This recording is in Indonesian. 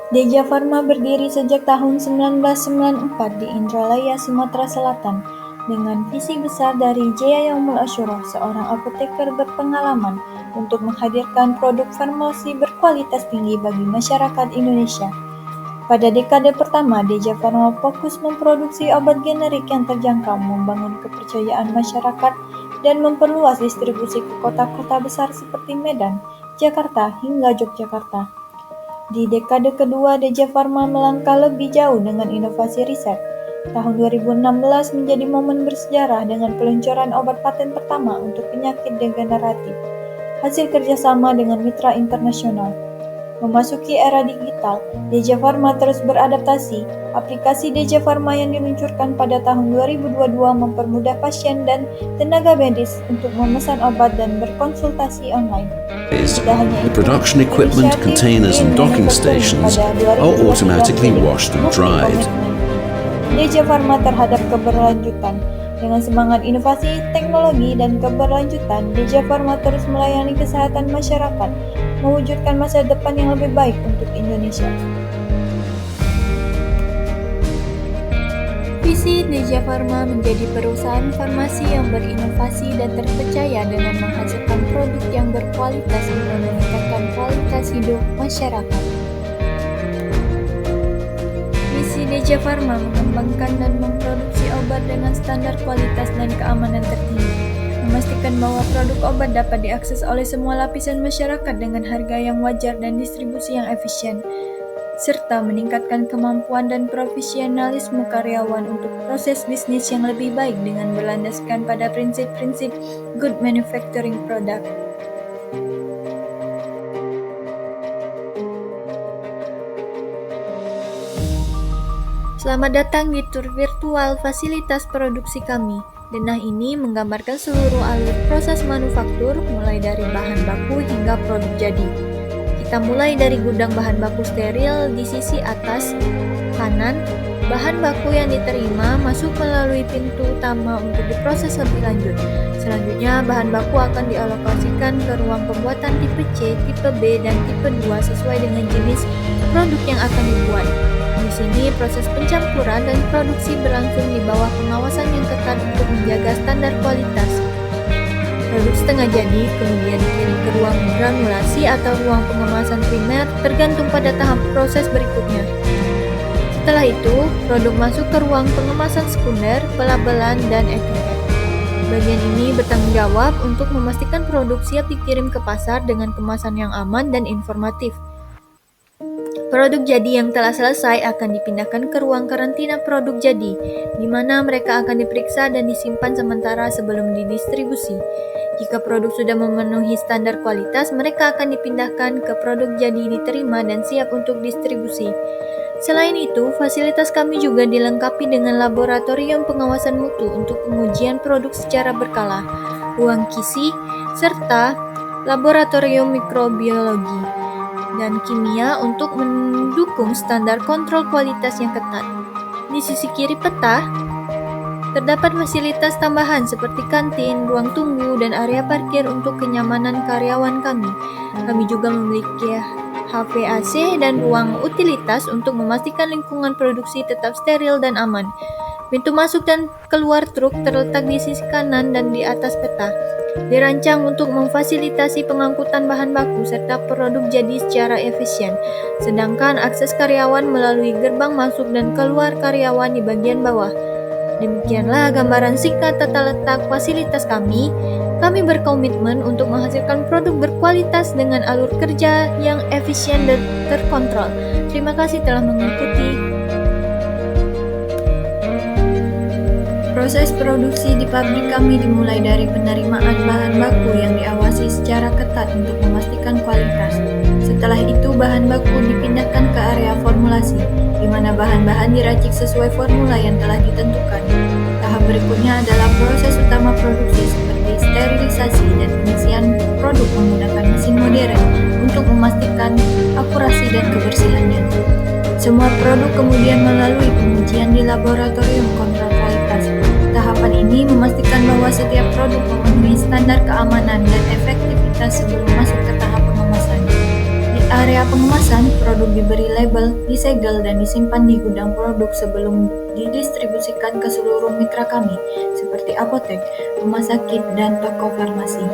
Deja Pharma berdiri sejak tahun 1994 di Indralaya, Sumatera Selatan, dengan visi besar dari Jaya Yaumul Asyura, seorang apoteker berpengalaman, untuk menghadirkan produk farmasi berkualitas tinggi bagi masyarakat Indonesia. Pada dekade pertama, Deja Pharma fokus memproduksi obat generik yang terjangkau, membangun kepercayaan masyarakat, dan memperluas distribusi ke kota-kota besar seperti Medan, Jakarta, hingga Yogyakarta. Di dekade kedua, Deja Pharma melangkah lebih jauh dengan inovasi riset. Tahun 2016 menjadi momen bersejarah dengan peluncuran obat paten pertama untuk penyakit degeneratif, hasil kerjasama dengan mitra internasional. Memasuki era digital, Deja Pharma terus beradaptasi. Aplikasi Deja Pharma yang diluncurkan pada tahun 2022 mempermudah pasien dan tenaga medis untuk memesan obat dan berkonsultasi online. The production equipment, containers and docking stations are automatically washed and dried. Deja Pharma terhadap keberlanjutan. Dengan semangat inovasi, teknologi, dan keberlanjutan, Deja Pharma terus melayani kesehatan masyarakat, mewujudkan masa depan yang lebih baik untuk Indonesia. Visi Deja Pharma menjadi perusahaan farmasi yang berinovasi dan terpercaya dengan menghasilkan produk yang berkualitas dan meningkatkan kualitas hidup masyarakat. Misi Deja Pharma mengembangkan dan memproduksi obat dengan standar kualitas dan keamanan tertinggi, memastikan bahwa produk obat dapat diakses oleh semua lapisan masyarakat dengan harga yang wajar dan distribusi yang efisien, serta meningkatkan kemampuan dan profesionalisme karyawan untuk proses bisnis yang lebih baik dengan berlandaskan pada prinsip-prinsip good manufacturing product. Selamat datang di tur virtual fasilitas produksi kami. Denah ini menggambarkan seluruh alur proses manufaktur, mulai dari bahan baku hingga produk jadi. Kita mulai dari gudang bahan baku steril di sisi atas kanan. Bahan baku yang diterima masuk melalui pintu utama untuk diproses lebih lanjut. Selanjutnya, bahan baku akan dialokasikan ke ruang pembuatan tipe C, tipe B, dan tipe 2 sesuai dengan jenis produk yang akan dibuat. Di sini, proses pencampuran dan produksi berlangsung di bawah pengawasan yang ketat untuk menjaga standar kualitas. Produk setengah jadi kemudian dikirim ke ruang granulasi atau ruang pengemasan primer tergantung pada tahap proses berikutnya. Setelah itu, produk masuk ke ruang pengemasan sekunder, pelabelan, dan etiket. Bagian ini bertanggung jawab untuk memastikan produk siap dikirim ke pasar dengan kemasan yang aman dan informatif. Produk jadi yang telah selesai akan dipindahkan ke ruang karantina produk jadi, di mana mereka akan diperiksa dan disimpan sementara sebelum didistribusi. Jika produk sudah memenuhi standar kualitas, mereka akan dipindahkan ke produk jadi diterima dan siap untuk distribusi. Selain itu, fasilitas kami juga dilengkapi dengan laboratorium pengawasan mutu untuk pengujian produk secara berkala, ruang QC, serta laboratorium mikrobiologi dan kimia untuk mendukung standar kontrol kualitas yang ketat. Di sisi kiri peta, terdapat fasilitas tambahan seperti kantin, ruang tunggu, dan area parkir untuk kenyamanan karyawan kami. Kami juga memiliki HVAC dan ruang utilitas untuk memastikan lingkungan produksi tetap steril dan aman. Pintu masuk dan keluar truk terletak di sisi kanan dan di atas peta. Dirancang untuk memfasilitasi pengangkutan bahan baku serta produk jadi secara efisien, sedangkan akses karyawan melalui gerbang masuk dan keluar karyawan di bagian bawah. Demikianlah gambaran singkat tata letak fasilitas kami. Kami berkomitmen untuk menghasilkan produk berkualitas dengan alur kerja yang efisien dan terkontrol. Terima kasih telah mengikuti. Proses produksi di pabrik kami dimulai dari penerimaan bahan baku yang diawasi secara ketat untuk memastikan kualitas. Setelah itu, bahan baku dipindahkan ke area formulasi, di mana bahan-bahan diracik sesuai formula yang telah ditentukan. Tahap berikutnya adalah proses utama produksi seperti sterilisasi dan pengisian produk menggunakan mesin modern untuk memastikan akurasi dan kebersihannya. Semua produk kemudian melalui pengujian di laboratorium kontrol kualitas. Tahapan ini memastikan bahwa setiap produk memenuhi standar keamanan dan efektivitas sebelum masuk ke tahap pengemasan. Di area pengemasan, produk diberi label, disegel, dan disimpan di gudang produk sebelum didistribusikan ke seluruh mitra kami, seperti apotek, rumah sakit, dan toko farmasi.